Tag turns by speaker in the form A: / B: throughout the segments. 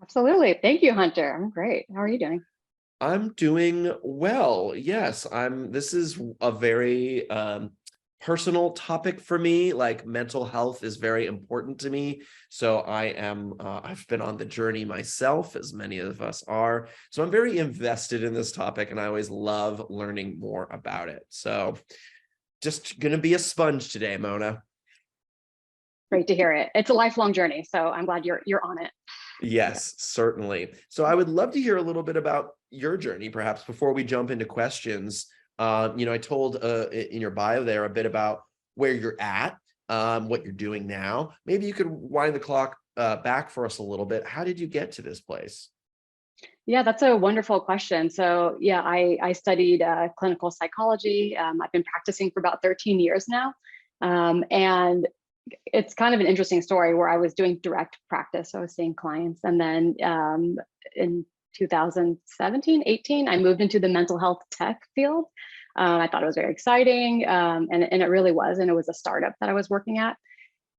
A: Absolutely. Thank you, Hunter. I'm great. How are you doing?
B: I'm doing well. Yes, this is a very personal topic for me. Like mental health is very important to me. So I've been on the journey myself, as many of us are. So I'm very invested in this topic and I always love learning more about it. So just gonna be a sponge today, Mona.
A: Great to hear it. It's a lifelong journey, so I'm glad you're on it. Yeah.
B: Yes, certainly. So I would love to hear a little bit about your journey, perhaps before we jump into questions. I told in your bio there a bit about where you're at, what you're doing now. Maybe you could wind the clock back for us a little bit. How did you get to this place?
A: Yeah, that's a wonderful question. So yeah, I studied clinical psychology. I've been practicing for about 13 years now. And it's kind of an interesting story where I was doing direct practice. So I was seeing clients. And then in 2017, 18, I moved into the mental health tech field. I thought it was very exciting. And it really was. And it was a startup that I was working at.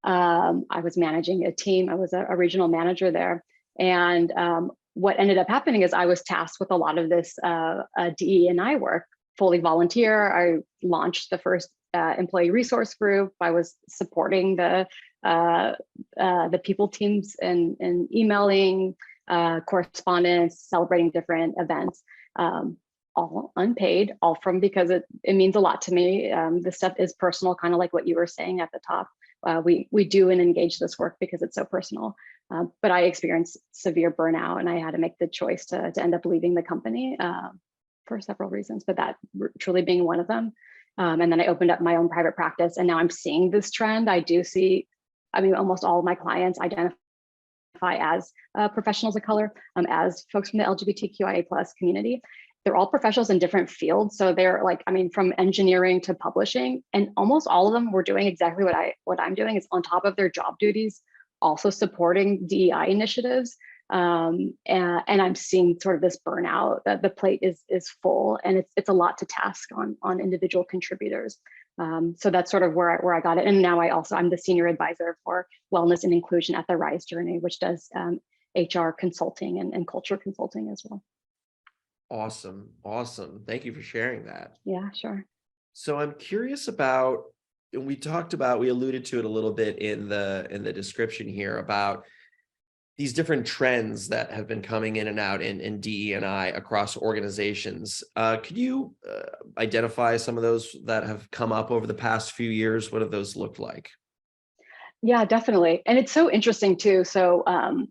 A: I was managing a team. I was a regional manager there. And what ended up happening is I was tasked with a lot of this DE&I work, fully volunteer. I launched the first employee resource group. I was supporting the people teams in emailing, correspondence, celebrating different events, all unpaid, all from because it means a lot to me. This stuff is personal, kind of like what you were saying at the top. We do and engage this work because it's so personal. But I experienced severe burnout and I had to make the choice to end up leaving the company for several reasons, but that truly being one of them. And then I opened up my own private practice and now I'm seeing this trend. I do see, I mean, almost all of my clients identify as professionals of color, as folks from the LGBTQIA+ community. They're all professionals in different fields. So they're like, I mean, from engineering to publishing, and almost all of them were doing exactly what I'm doing is on top of their job duties, also supporting DEI initiatives. And I'm seeing sort of this burnout that the plate is full and it's a lot to task on individual contributors. So that's sort of where I got it. And now I'm the senior advisor for wellness and inclusion at the Rise Journey, which does HR consulting and culture consulting as well.
B: Awesome. Awesome. Thank you for sharing that.
A: Yeah, sure.
B: So I'm curious about, and we alluded to it a little bit in the description here about these different trends that have been coming in and out in DE&I across organizations. Could you identify some of those that have come up over the past few years? What have those looked like?
A: Yeah, definitely. And it's so interesting too. So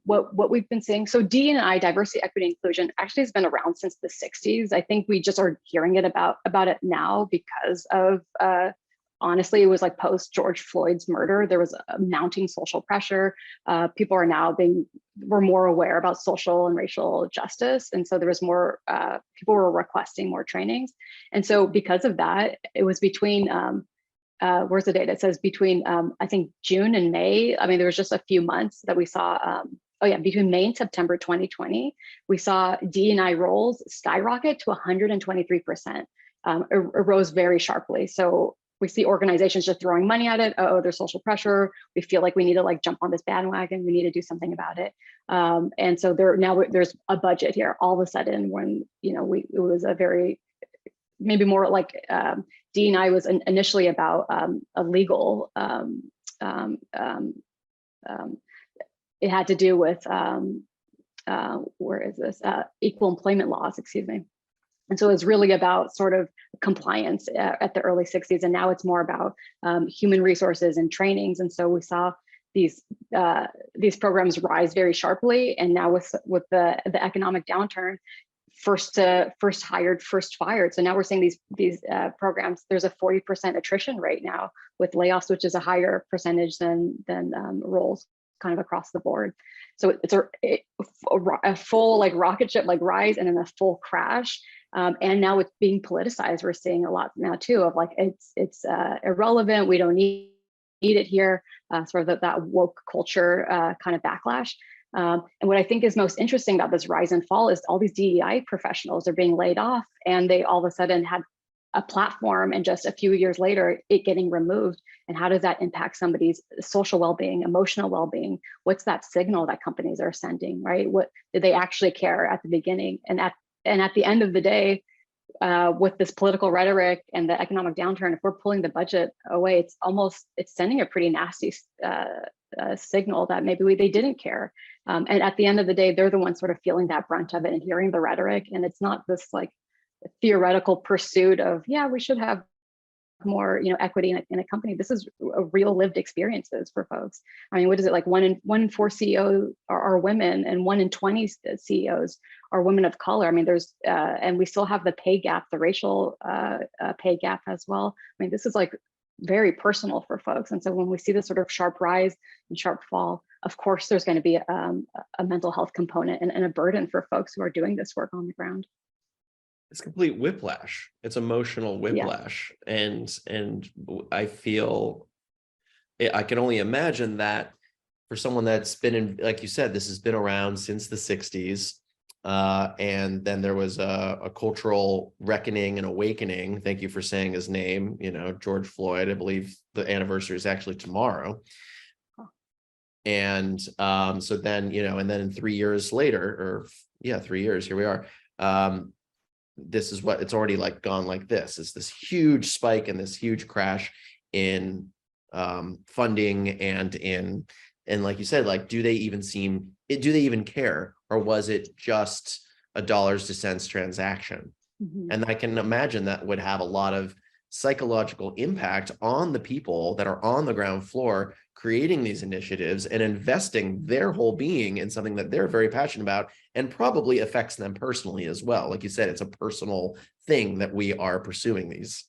A: what we've been seeing, so D&I, diversity, equity, inclusion, actually has been around since the 60s. I think we just are hearing it about it now because of, honestly, it was like post George Floyd's murder. There was a mounting social pressure. People are now were more aware about social and racial justice. And so there was more, people were requesting more trainings. And so because of that, it was between, where's the date? It says between, I think June and May. I mean, there was just a few months that we saw, between May and September 2020, we saw D&I roles skyrocket to 123%. It rose very sharply. So we see organizations just throwing money at it. Oh, there's social pressure. We feel like we need to like jump on this bandwagon. We need to do something about it. And so there's a budget here. All of a sudden, when it was a very maybe more like D&I was initially about a legal. It had to do with where is this equal employment laws? Excuse me. And so it's really about sort of compliance at the early 60s, and now it's more about human resources and trainings. And so we saw these programs rise very sharply, and now with the economic downturn, first hired, first fired. So now we're seeing these programs. There's a 40% attrition rate now with layoffs, which is a higher percentage than roles kind of across the board. So it's a full like rocket ship like rise and then a full crash. And now it's being politicized. We're seeing a lot now too of like it's irrelevant. We don't need it here. Sort of that woke culture kind of backlash. And what I think is most interesting about this rise and fall is all these DEI professionals are being laid off, and they all of a sudden had a platform and just a few years later it getting removed, and how does that impact somebody's social well-being, emotional well-being? What's that signal that companies are sending, right? What did they actually care at the beginning? And at the end of the day, with this political rhetoric and the economic downturn, if we're pulling the budget away, it's sending a pretty nasty signal that maybe they didn't care. And at the end of the day, they're the ones sort of feeling that brunt of it and hearing the rhetoric. And it's not this like theoretical pursuit of, yeah, we should have more, equity in a company. This is a real lived experiences for folks. I mean, what is it, like 1 in 4 CEOs are women, and 1 in 20 CEOs are women of color. I mean, there's and we still have the pay gap, the racial pay gap as well. I mean, this is like very personal for folks. And so when we see this sort of sharp rise and sharp fall, of course, there's going to be a mental health component and a burden for folks who are doing this work on the ground.
B: It's complete whiplash. It's emotional whiplash. Yeah. And I feel, I can only imagine that for someone that's been in, like you said, this has been around since the 60s. And then there was a cultural reckoning and awakening. Thank you for saying his name, George Floyd. I believe the anniversary is actually tomorrow. And so then, and then 3 years later, 3 years, here we are. This is what it's already like gone like this. It's this huge spike and this huge crash in funding and like you said, like, do they even care, or was it just a dollars to cents transaction? Mm-hmm. And I can imagine that would have a lot of psychological impact on the people that are on the ground floor creating these initiatives and investing their whole being in something that they're very passionate about, and probably affects them personally as well. Like you said, it's a personal thing that we are pursuing these.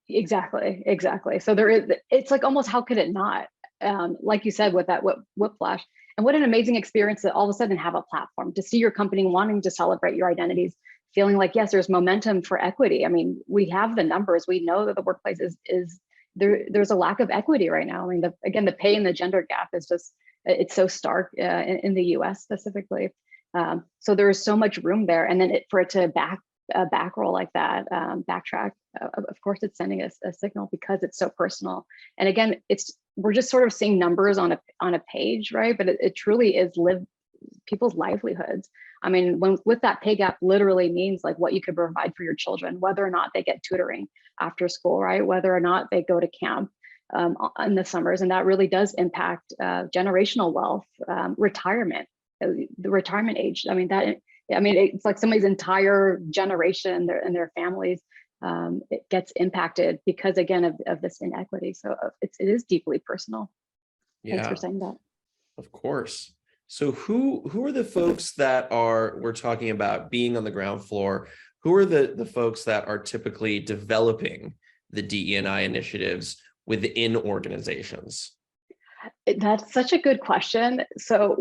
A: Exactly. So it's like almost, how could it not? Like you said, with that whiplash, and what an amazing experience to all of a sudden have a platform, to see your company wanting to celebrate your identities, feeling like, yes, there's momentum for equity. I mean, we have the numbers. We know that the workplace is there's a lack of equity right now. I mean, the pay and the gender gap is just, it's so stark in the US specifically. So there's so much room there. And then for it to back roll like that, backtrack, of course, it's sending us a signal because it's so personal. And again, we're just sort of seeing numbers on a page, right? But it truly is people's livelihoods. I mean, with that pay gap literally means like what you could provide for your children, whether or not they get tutoring after school, right? Whether or not they go to camp in the summers. And that really does impact generational wealth, retirement, the retirement age. I mean, it's like somebody's entire generation and their families, it gets impacted because, again, of this inequity. So it is deeply personal. Yeah. Thanks for saying that.
B: Of course. So who are the folks that we're talking about being on the ground floor? Who are the folks that are typically developing the DE&I initiatives within organizations?
A: That's such a good question. So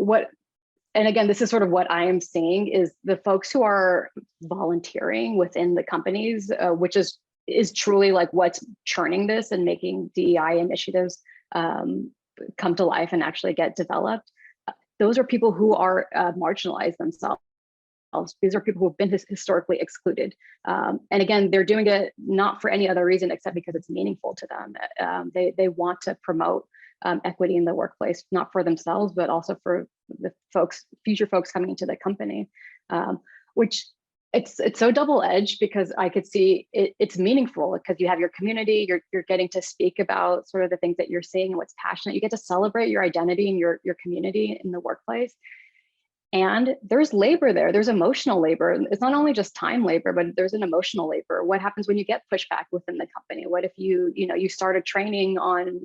A: and again, this is sort of what I am seeing, is the folks who are volunteering within the companies, which is truly like what's churning this and making DEI initiatives come to life and actually get developed. Those are people who are marginalized themselves. These are people who have been historically excluded. And again, they're doing it not for any other reason except because it's meaningful to them. They want to promote equity in the workplace, not for themselves, but also for the future folks coming into the company, which it's so double-edged, because I could see it's meaningful because you have your community, you're getting to speak about sort of the things that you're seeing and what's passionate. You get to celebrate your identity and your community in the workplace. And there's labor there. There's emotional labor. It's not only just time labor, but there's an emotional labor. What happens when you get pushback within the company? What if you started training on,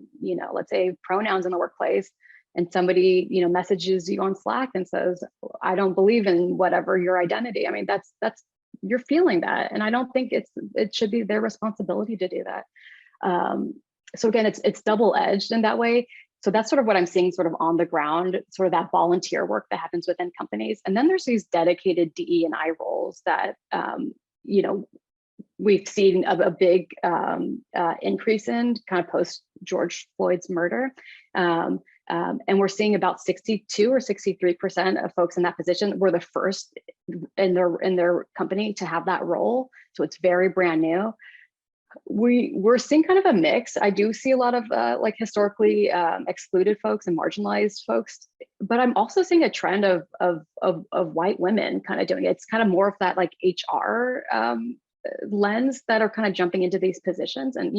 A: let's say pronouns in the workplace, and somebody, messages you on Slack and says, I don't believe in whatever your identity. I mean, that's you're feeling that. And I don't think it should be their responsibility to do that. So again, it's double-edged in that way. So that's sort of what I'm seeing sort of on the ground, sort of that volunteer work that happens within companies. And then there's these dedicated DE&I roles that, we've seen a big increase in kind of post George Floyd's murder. And we're seeing about 62 or 63% of folks in that position were the first in their company to have that role. So it's very brand new. We're seeing kind of a mix. I do see a lot of like historically excluded folks and marginalized folks, but I'm also seeing a trend of white women kind of doing it. It's kind of more of that like HR lens that are kind of jumping into these positions, and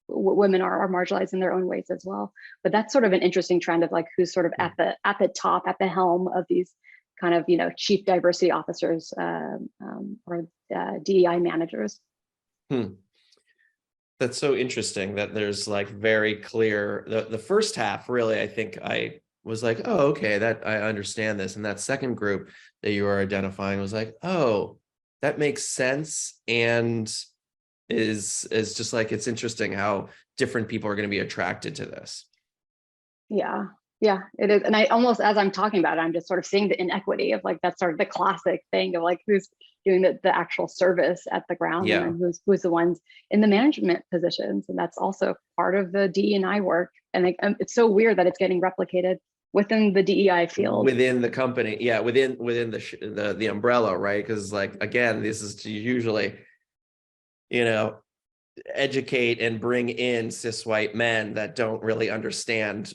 A: women are marginalized in their own ways as well. But that's sort of an interesting trend of like who's sort of at the top, at the helm of these kind of chief diversity officers or DEI managers.
B: That's so interesting that there's like very clear, the first half, really, I think I was like, oh, okay, that I understand this. And that second group that you are identifying was like, oh, that makes sense. And is just like, it's interesting how different people are going to be attracted to this.
A: Yeah, it is. And I almost, as I'm talking about it, I'm just sort of seeing the inequity of like, that's sort of the classic thing of like, who's doing the actual service at the ground,
B: Yeah.
A: and then who's the ones in the management positions. And that's also part of the DE&I work. And it's so weird that it's getting replicated within the DEI field.
B: Within the company. Yeah. Within the umbrella, right? Because like, again, this is to usually, educate and bring in cis white men that don't really understand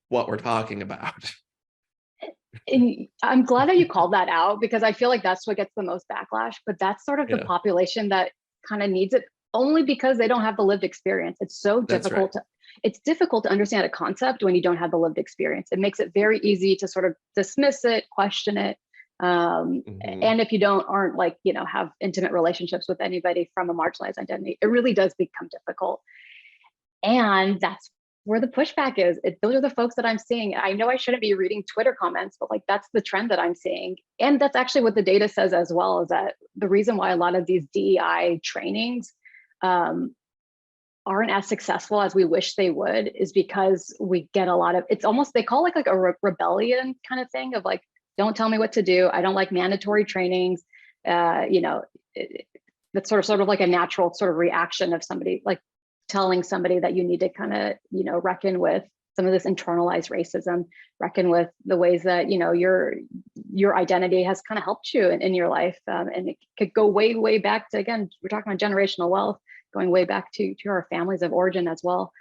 B: what we're talking about.
A: And I'm glad that you called that out, because I feel like that's what gets the most backlash, but that's sort of the population that kind of needs it, only because they don't have the lived experience. It's so difficult it's difficult to understand a concept when you don't have the lived experience. It makes it very easy to sort of dismiss it, question it. And if you aren't like, have intimate relationships with anybody from a marginalized identity, it really does become difficult. And that's where the pushback is. Those are the folks that I'm seeing. I know I shouldn't be reading Twitter comments, but like that's the trend that I'm seeing. And that's actually what the data says as well, is that the reason why a lot of these DEI trainings aren't as successful as we wish they would is because we get a lot of, it's almost, they call it like a rebellion kind of thing of like, don't tell me what to do. I don't like mandatory trainings. That's sort of like a natural sort of reaction of somebody like telling somebody that you need to kind of, reckon with some of this internalized racism, reckon with the ways that, your identity has kind of helped you in your life. And it could go way, way back to, again, we're talking about generational wealth, going way back to our families of origin as well.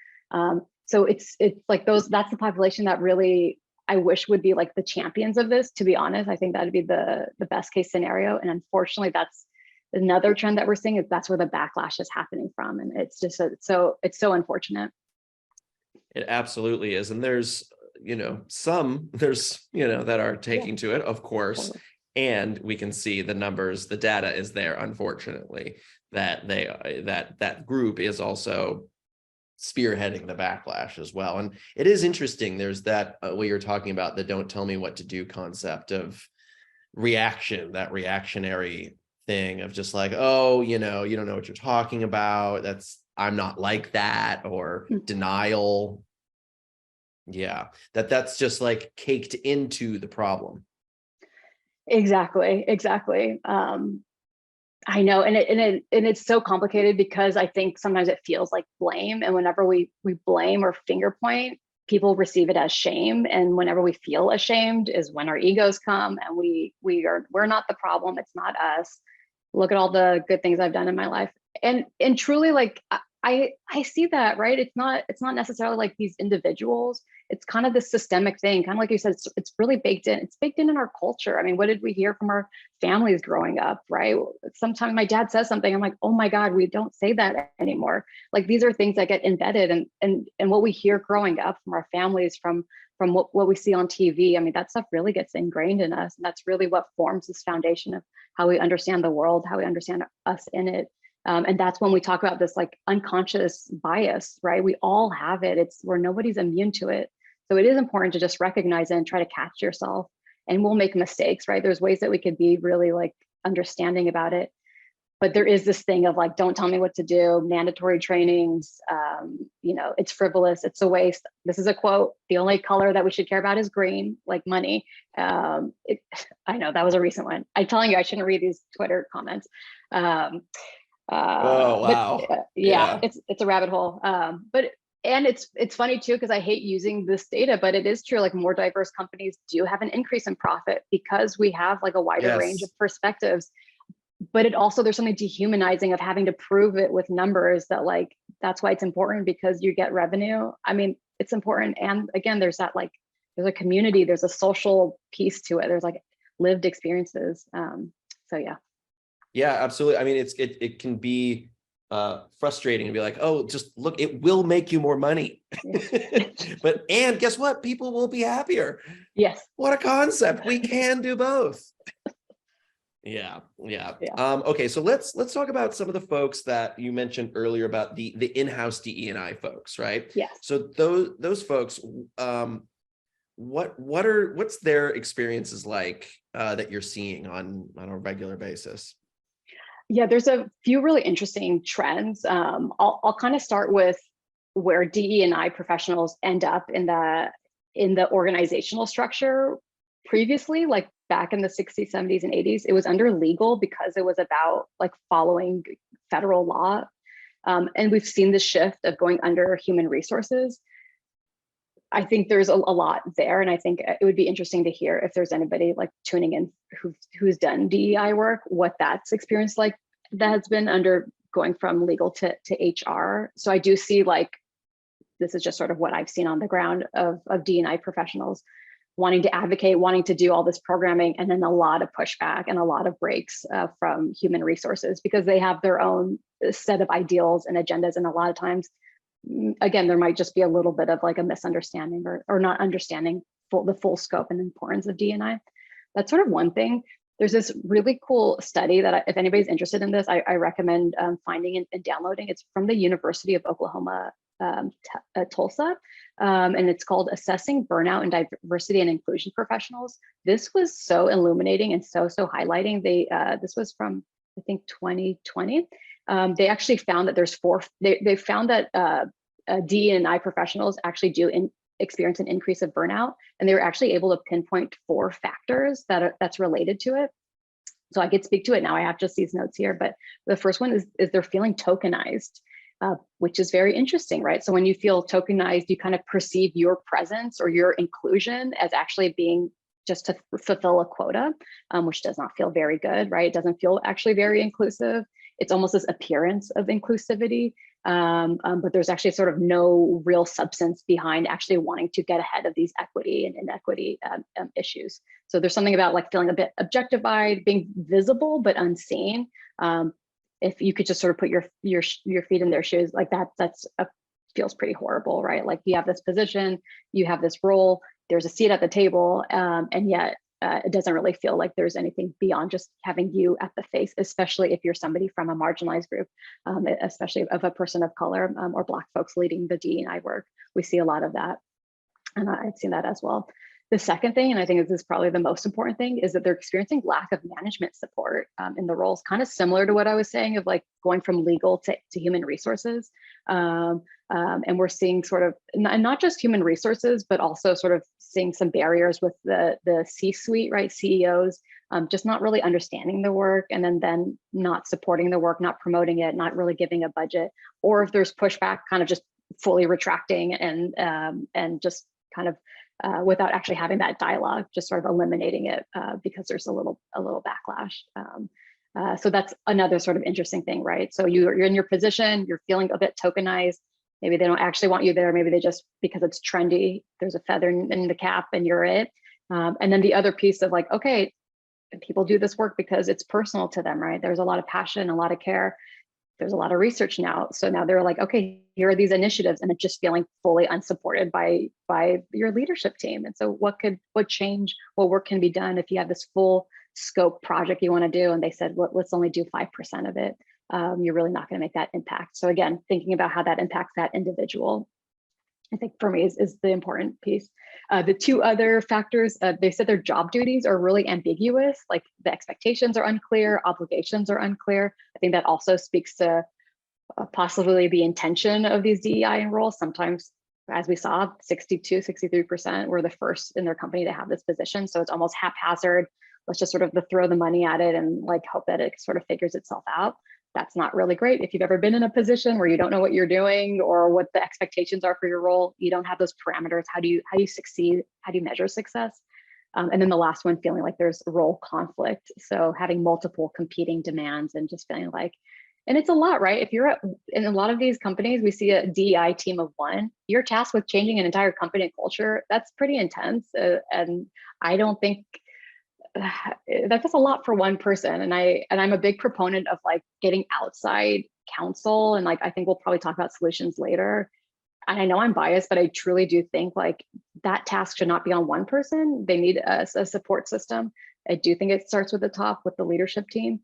A: So it's like that's the population that really, I wish would be like the champions of this, to be honest. I think that'd be the best case scenario. And unfortunately, that's another trend that we're seeing, is that's where the backlash is happening from. And it's just, it's so unfortunate.
B: It absolutely is. And there's, some that are taking to it, of course. And we can see the numbers, the data is there, unfortunately, that that group is also spearheading the backlash as well. And it is interesting. There's that what you're talking about, the don't tell me what to do concept of reaction, that reactionary thing of just like, oh, you don't know what you're talking about. I'm not like that, or denial. Yeah, that's just like caked into the problem.
A: Exactly. I know, and it's so complicated, because I think sometimes it feels like blame, and whenever we blame or finger point, people receive it as shame, and whenever we feel ashamed is when our egos come, and we're not the problem. It's not us. Look at all the good things I've done in my life, and truly, like I see that, right? It's not necessarily like these individuals. It's kind of this systemic thing, kind of like you said, it's really baked in. It's baked in our culture. I mean, what did we hear from our families growing up, right? Sometimes my dad says something, I'm like, oh my God, we don't say that anymore. Like these are things that get embedded, and what we hear growing up from our families, from what we see on TV. I mean, that stuff really gets ingrained in us. And that's really what forms this foundation of how we understand the world, how we understand us in it. And that's when we talk about this like unconscious bias, right? We all have it. It's where nobody's immune to it. So it is important to just recognize it and try to catch yourself. And we'll make mistakes, right? There's ways that we could be really like understanding about it. But there is this thing of like, don't tell me what to do, mandatory trainings, it's frivolous, it's a waste. This is a quote: the only color that we should care about is green, like money. I know that was a recent one. I'm telling you, I shouldn't read these Twitter comments.
B: Oh, wow.
A: But, yeah, it's a rabbit hole. But And it's funny too, because I hate using this data, but it is true, like more diverse companies do have an increase in profit because we have like a wider range of
B: Yes.
A: perspectives. But it also, there's something dehumanizing of having to prove it with numbers that like, that's why it's important, because you get revenue. I mean, it's important. And again, there's that like, there's a community, there's a social piece to it. There's like lived experiences. So yeah.
B: Yeah, absolutely. I mean, it can be frustrating to be like, oh, just look, it will make you more money.
A: Yeah.
B: But and guess what? People will be happier.
A: Yes.
B: What a concept. We can do both. Yeah, yeah.
A: Yeah.
B: Okay, so let's talk about some of the folks that you mentioned earlier about the in-house DE&I folks, right?
A: Yes.
B: So those folks, what's their experiences like that you're seeing on a regular basis?
A: Yeah, there's a few really interesting trends. I'll kind of start with where DE&I professionals end up in the organizational structure. Previously, like back in the 60s, 70s, and 80s, it was under legal because it was about like following federal law. And we've seen the shift of going under human resources. I think there's a lot there, and I think it would be interesting to hear if there's anybody like tuning in who's done DEI work, what that's experienced like that has been under going from legal to HR. So I do see like, this is just sort of what I've seen on the ground of DEI professionals wanting to advocate, wanting to do all this programming, and then a lot of pushback and a lot of breaks from human resources because they have their own set of ideals and agendas, and a lot of times again, there might just be a little bit of like a misunderstanding or not understanding the full scope and importance of D&I. That's sort of one thing. There's this really cool study that if anybody's interested in this, I recommend finding and downloading. It's from the University of Oklahoma, Tulsa, and it's called Assessing Burnout and Diversity and Inclusion Professionals. This was so illuminating and so highlighting. This was from, I think, 2020. They actually found that there's they found that D&I professionals actually do experience an increase of burnout, and they were actually able to pinpoint 4 factors that's related to it. So I could speak to it now. I have just these notes here, but the first one is they're feeling tokenized, which is very interesting, right? So when you feel tokenized, you kind of perceive your presence or your inclusion as actually being just to fulfill a quota, which does not feel very good, right? It doesn't feel actually very inclusive. It's almost this appearance of inclusivity, but there's actually sort of no real substance behind actually wanting to get ahead of these equity and inequity issues. So there's something about like feeling a bit objectified, being visible but unseen. If you could just sort of put your feet in their shoes, like feels pretty horrible, right? Like you have this position, you have this role, there's a seat at the table, and yet it doesn't really feel like there's anything beyond just having you at the face, especially if you're somebody from a marginalized group, especially of a person of color or Black folks leading the DE&I work. We see a lot of that, and I've seen that as well. The second thing, and I think this is probably the most important thing, is that they're experiencing lack of management support in the roles, kind of similar to what I was saying of like going from legal to human resources. And we're seeing sort of, and not just human resources, but also sort of seeing some barriers with the C-suite, right? CEOs, just not really understanding the work, and then not supporting the work, not promoting it, not really giving a budget, or if there's pushback, kind of just fully retracting and just kind of without actually having that dialogue, just sort of eliminating it because there's a little backlash. So that's another sort of interesting thing, right? So you're in your position, you're feeling a bit tokenized. Maybe they don't actually want you there. Maybe they just, because it's trendy, there's a feather in the cap and you're it. And then the other piece of like, okay, people do this work because it's personal to them, right? There's a lot of passion, a lot of care. There's a lot of research now. So now they're like, okay, here are these initiatives, and it's just feeling fully unsupported by your leadership team. And so what change, what work can be done if you have this full scope project you want to do, and they said, well, let's only do 5% of it. You're really not going to make that impact. So again, thinking about how that impacts that individual, I think for me is the important piece. The 2 other factors, they said their job duties are really ambiguous, like the expectations are unclear, obligations are unclear. I think that also speaks to possibly the intention of these DEI roles. Sometimes, as we saw, 62, 63% were the first in their company to have this position. So it's almost haphazard. Let's just sort of throw the money at it and like hope that it sort of figures itself out. That's not really great. If you've ever been in a position where you don't know what you're doing or what the expectations are for your role, you don't have those parameters. How do you succeed? How do you measure success? And then the last one, feeling like there's role conflict. So having multiple competing demands and just feeling like, and it's a lot, right? If you're in a lot of these companies, we see a DEI team of one, you're tasked with changing an entire company and culture. That's pretty intense. And I don't think that's just a lot for one person. And I'm a big proponent of like getting outside counsel. And like, I think we'll probably talk about solutions later. And I know I'm biased, but I truly do think like that task should not be on one person. They need a support system. I do think it starts with the top, with the leadership team.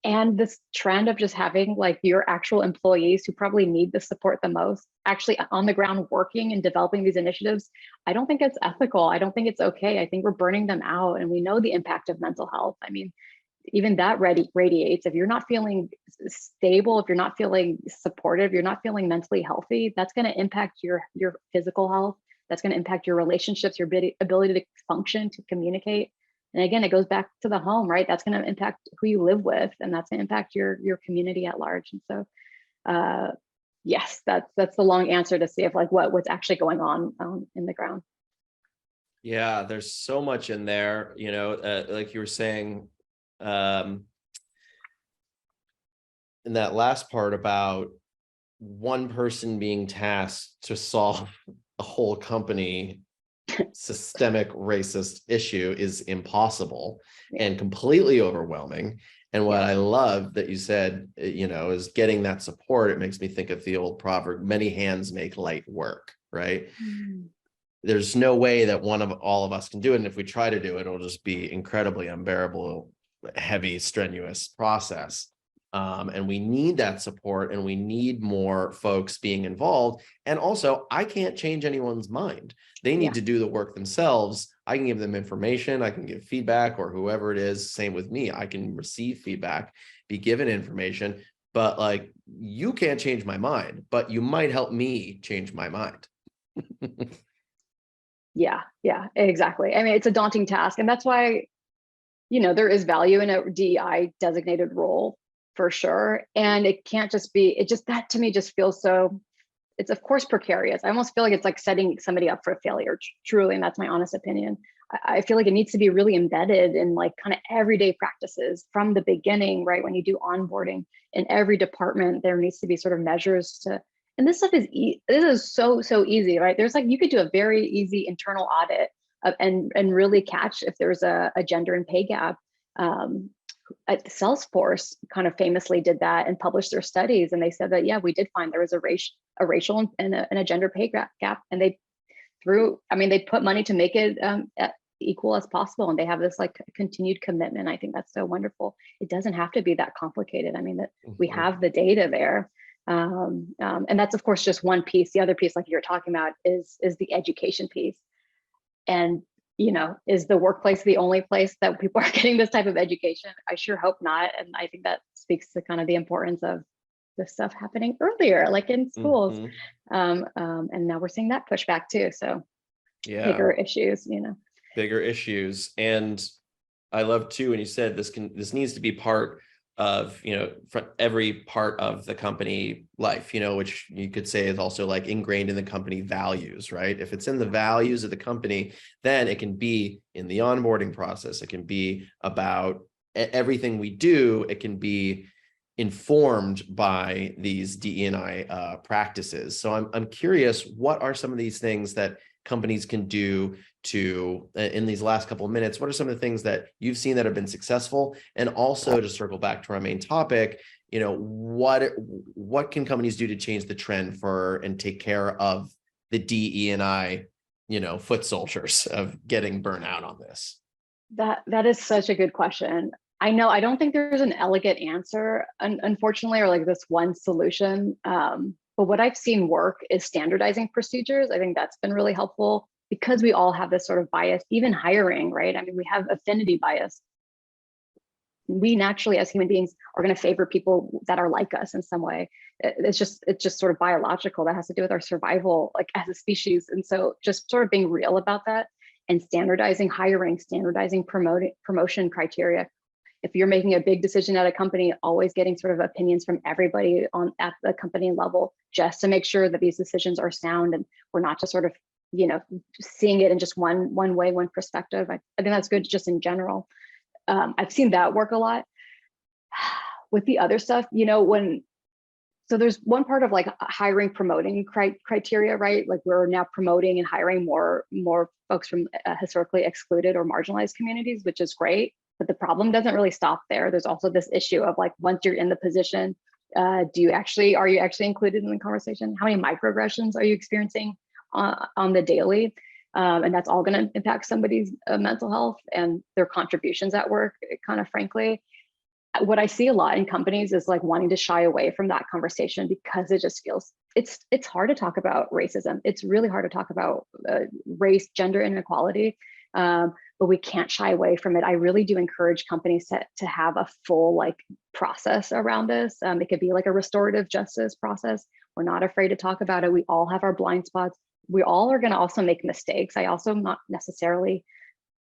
A: And this trend of just having like your actual employees who probably need the support the most, actually on the ground working and developing these initiatives, I don't think it's ethical. I don't think it's okay. I think we're burning them out, and we know the impact of mental health. I mean, even that radiates. If you're not feeling stable, if you're not feeling supportive, you're not feeling mentally healthy, that's going to impact your physical health. That's going to impact your relationships, your ability to function, to communicate. And again, it goes back to the home, right? That's going to impact who you live with, and that's going to impact your community at large. And so, yes, that's the long answer to see if like what's actually going on in the ground.
B: Yeah, there's so much in there, like you were saying, in that last part about one person being tasked to solve a whole company systemic racist issue is impossible and completely overwhelming. And what I love that you said, is getting that support. It makes me think of the old proverb, many hands make light work, right? There's no way that all of us can do it. And if we try to do it, it'll just be incredibly unbearable, heavy, strenuous process. And we need that support, and we need more folks being involved. And also, I can't change anyone's mind. They need to do the work themselves. I can give them information, I can give feedback, or whoever it is. Same with me. I can receive feedback, be given information, but like, you can't change my mind, but you might help me change my mind.
A: Yeah, exactly. I mean, it's a daunting task. And that's why, there is value in a DEI designated role for sure. And it can't just be, that to me just feels so, it's of course precarious. I almost feel like it's like setting somebody up for a failure, truly. And that's my honest opinion. I feel like it needs to be really embedded in like kind of everyday practices from the beginning, right? When you do onboarding in every department, there needs to be sort of measures to, and this stuff is, this is so easy, right? There's like, you could do a very easy internal audit and really catch if there's a gender and pay gap. Salesforce kind of famously did that and published their studies, and they said that, yeah, we did find there was a racial and a gender pay gap, and they put money to make it equal as possible, and they have this like continued commitment. I think that's so wonderful. It doesn't have to be that complicated. I mean, that we have the data there, and that's of course just one piece. The other piece, like you're talking about, is the education piece. And is the workplace the only place that people are getting this type of education? I sure hope not. And I think that speaks to kind of the importance of this stuff happening earlier, like in schools. And now we're seeing that pushback too. So bigger issues,
B: Bigger issues. And I love too, when you said this needs to be part of, for every part of the company life, which you could say is also like ingrained in the company values, right? If it's in the values of the company, then it can be in the onboarding process. It can be about everything we do. It can be informed by these DE&I practices. So I'm curious, what are some of these things that companies can do to, in these last couple of minutes, what are some of the things that you've seen that have been successful? And also, to circle back to our main topic, what can companies do to change the trend for and take care of the DE&I, foot soldiers of getting burnout on this?
A: That is such a good question. I know, I don't think there's an elegant answer, unfortunately, or like this one solution. But what I've seen work is standardizing procedures. I think that's been really helpful, because we all have this sort of bias, even hiring, right? I mean, we have affinity bias. We naturally, as human beings, are going to favor people that are like us in some way. It's just sort of biological. That has to do with our survival, like as a species. And so just sort of being real about that and standardizing hiring, standardizing promotion criteria. if you're making a big decision at a company, always getting sort of opinions from everybody at the company level, just to make sure that these decisions are sound and we're not just sort of, seeing it in just one way, one perspective. I think that's good just in general. I've seen that work a lot. With the other stuff, so there's one part of like hiring, promoting criteria, right? Like we're now promoting and hiring more folks from historically excluded or marginalized communities, which is great. But the problem doesn't really stop there. There's also this issue of like, once you're in the position, are you actually included in the conversation? How many microaggressions are you experiencing on the daily? And that's all going to impact somebody's mental health and their contributions at work, kind of frankly. What I see a lot in companies is like wanting to shy away from that conversation because it just feels it's hard to talk about racism. It's really hard to talk about race, gender inequality, but we can't shy away from it. I really do encourage companies to have a full like process around this. It could be like a restorative justice process. We're not afraid to talk about it. We all have our blind spots. We all are going to also make mistakes. I also am not necessarily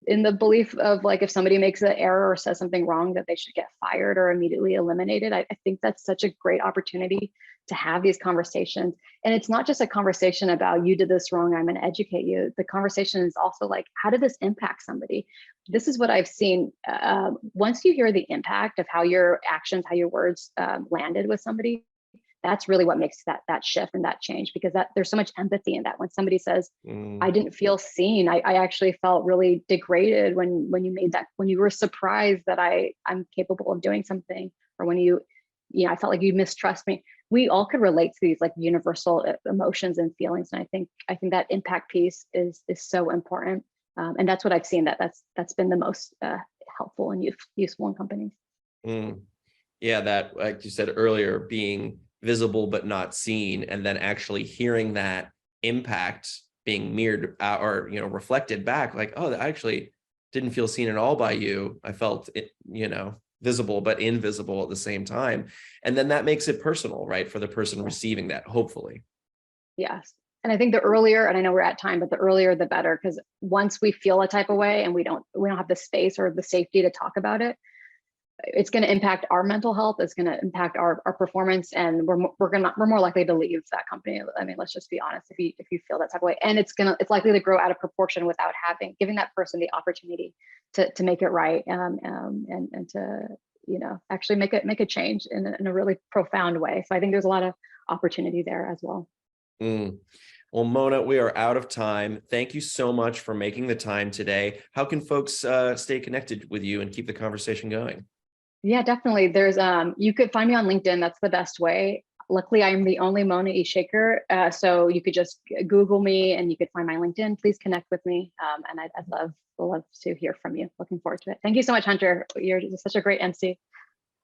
A: in the belief of like, if somebody makes an error or says something wrong, that they should get fired or immediately eliminated. I think that's such a great opportunity to have these conversations. And it's not just a conversation about, you did this wrong, I'm going to educate you. The conversation is also like, how did this impact somebody? This is what I've seen. Once you hear the impact of how your actions, how your words landed with somebody, that's really what makes that shift and that change, because there's so much empathy in that. When somebody says, I didn't feel seen, I actually felt really degraded when you made that, when you were surprised that I'm capable of doing something, or when I felt like you mistrust me. We all could relate to these like universal emotions and feelings. And I think that impact piece is so important. And that's what I've seen, that's been the most helpful and useful in companies.
B: Yeah, that, like you said earlier, being visible but not seen, and then actually hearing that impact being mirrored or reflected back, like, oh, I actually didn't feel seen at all by you. I felt it, visible but invisible at the same time. And then that makes it personal, right, for the person receiving that, hopefully.
A: Yes. And I think the earlier, and I know we're at time, but the earlier the better, because once we feel a type of way and we don't have the space or the safety to talk about it, it's going to impact our mental health. It's going to impact our performance, and we're more likely to leave that company. I mean, let's just be honest. If you feel that type of way, and it's likely to grow out of proportion without giving that person the opportunity to make it right, and to actually make a change in a really profound way. So I think there's a lot of opportunity there as well.
B: Well, Mona, we are out of time. Thank you so much for making the time today. How can folks stay connected with you and keep the conversation going?
A: Yeah, definitely. There's you could find me on LinkedIn. That's the best way. Luckily, I'm the only Mona E. Shaker. So you could just Google me and you could find my LinkedIn. Please connect with me. And I'd love to hear from you. Looking forward to it. Thank you so much, Hunter. You're such a great MC.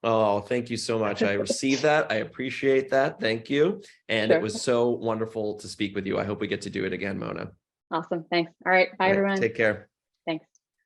B: Oh, thank you so much. I received that. I appreciate that. Thank you. And It was so wonderful to speak with you. I hope we get to do it again, Mona.
A: Awesome. Thanks. All right. Bye, everyone.
B: Take care.